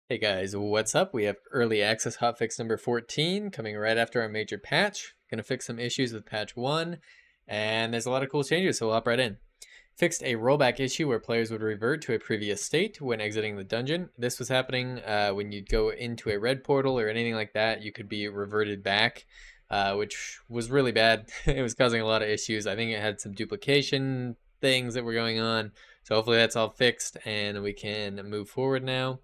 Hey guys, what's up? We have early access hotfix number 14 coming right after our major patch. Gonna fix some issues with patch 1, and there's a lot of cool changes, so we'll hop right in. Fixed a rollback issue where players would revert to a previous state when exiting the dungeon. This was happening when you'd go into a red portal or anything like that. You could be reverted back, which was really bad. It was causing a lot of issues. I think it had some duplication things that were going on. So hopefully that's all fixed and we can move forward now.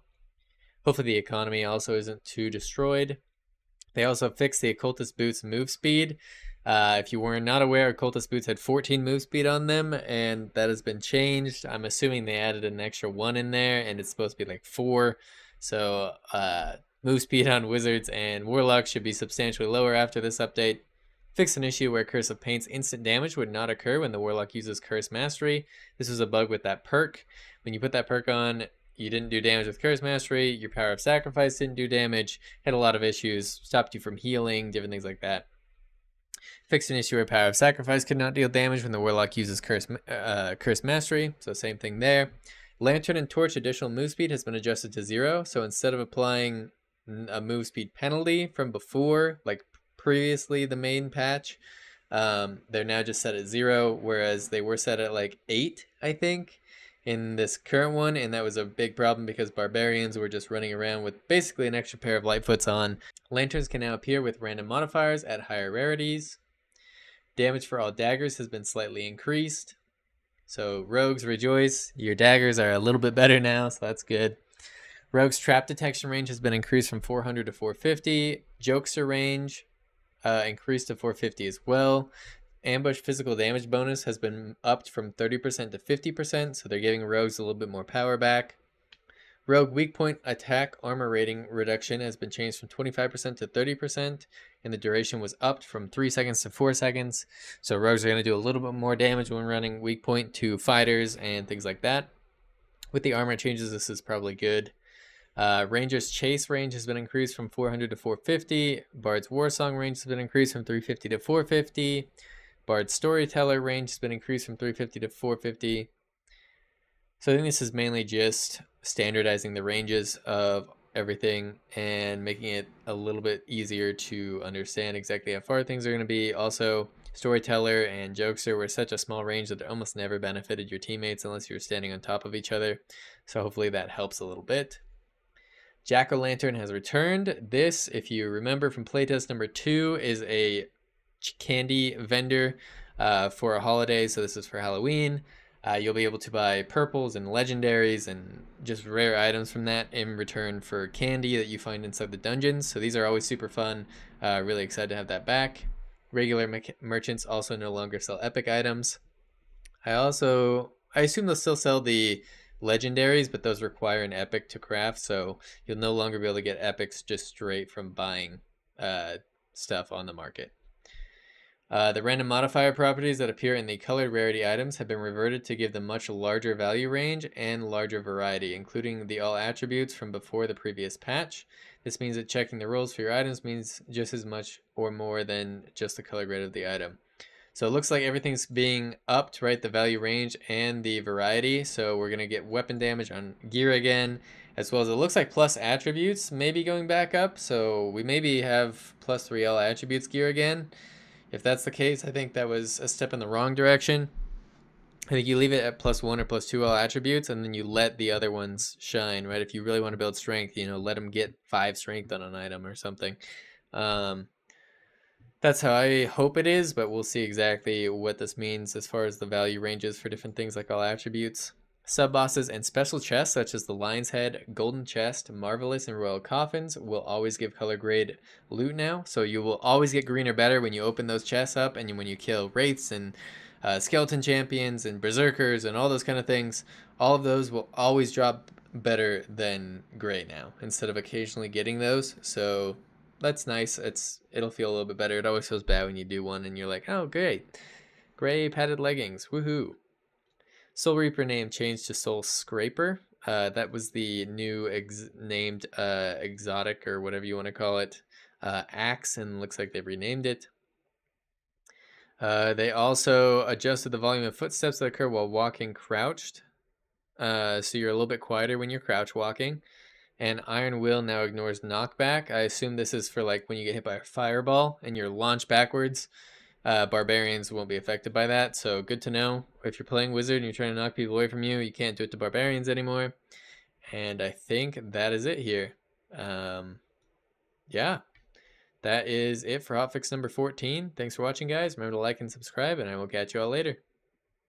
Hopefully the economy also isn't too destroyed. They also fixed the Occultist Boots move speed. If you were not aware, Occultist Boots had 14 move speed on them, and that has been changed. I'm assuming they added an extra 1 in there, and it's supposed to be like 4. So move speed on Wizards and Warlocks should be substantially lower after this update. Fixed an issue where Curse of Pain's instant damage would not occur when the Warlock uses Curse Mastery. This was a bug with that perk. When you put that perk on, you didn't do damage with Curse Mastery, your Power of Sacrifice didn't do damage, had a lot of issues, stopped you from healing, different things like that. Fixed an issue where Power of Sacrifice could not deal damage when the Warlock uses Curse Mastery, so same thing there. Lantern and Torch additional move speed has been adjusted to 0, so instead of applying a move speed penalty from before, like previously the main patch, they're now just set at 0, whereas they were set at like 8, I think, in this current one, and that was a big problem because barbarians were just running around with basically an extra pair of Lightfoots on. Lanterns can now appear with random modifiers at higher rarities. Damage for all daggers has been slightly increased. So rogues, rejoice, your daggers are a little bit better now, so that's good. Rogue's trap detection range has been increased from 400 to 450. Jokester range increased to 450 as well. Ambush physical damage bonus has been upped from 30% to 50%, so they're giving rogues a little bit more power back. Rogue weak point attack armor rating reduction has been changed from 25% to 30%, and the duration was upped from 3 seconds to 4 seconds. So rogues are going to do a little bit more damage when running weak point to fighters and things like that. With the armor changes, this is probably good. Ranger's chase range has been increased from 400 to 450. Bard's warsong range has been increased from 350 to 450. Bard's storyteller range has been increased from 350 to 450. So I think this is mainly just standardizing the ranges of everything and making it a little bit easier to understand exactly how far things are going to be. Also, storyteller and jokester were such a small range that they almost never benefited your teammates unless you were standing on top of each other. So hopefully that helps a little bit. Jack-o'-lantern has returned. This, if you remember from playtest number 2, is a candy vendor for a holiday. So this is for Halloween. You'll be able to buy purples and legendaries and just rare items from that in return for candy that you find inside the dungeons. So these are always super fun. Really excited to have that back. Regular merchants also no longer sell epic items. I assume they'll still sell the legendaries, but those require an epic to craft, so you'll no longer be able to get epics just straight from buying stuff on the market. The random modifier properties that appear in the colored rarity items have been reverted to give them much larger value range and larger variety, including the all attributes from before the previous patch. This means that checking the rules for your items means just as much or more than just the color grade of the item. So it looks like everything's being upped, right? The value range and the variety. So we're going to get weapon damage on gear again, as well as it looks like plus attributes maybe going back up. So we maybe have plus 3 all attributes gear again. If that's the case, I think that was a step in the wrong direction. I think you leave it at plus 1 or plus 2 all attributes, and then you let the other ones shine, right? If you really want to build strength, let them get 5 strength on an item or something. That's how I hope it is, but we'll see exactly what this means as far as the value ranges for different things like all attributes. Sub-bosses and special chests such as the Lion's Head, Golden Chest, Marvelous, and Royal Coffins will always give color grade loot now. So you will always get green or better when you open those chests up, and when you kill Wraiths and Skeleton Champions and Berserkers and all those kind of things. All of those will always drop better than gray now, instead of occasionally getting those. So that's nice. It'll feel a little bit better. It always feels bad when you do one and you're like, oh great, gray padded leggings, woohoo. Soul Reaper name changed to Soul Scraper. That was the new named exotic, or whatever you want to call it, axe, and looks like they've renamed it. They also adjusted the volume of footsteps that occur while walking crouched. So you're a little bit quieter when you're crouch walking. And Iron Will now ignores knockback. I assume this is for like when you get hit by a fireball and you're launched backwards. Barbarians won't be affected by that, so good to know. If you're playing Wizard and you're trying to knock people away from you, you can't do it to Barbarians anymore. And I think that is it here. Yeah, that is it for hotfix number 14. Thanks for watching, guys. Remember to like and subscribe, and I will catch you all later.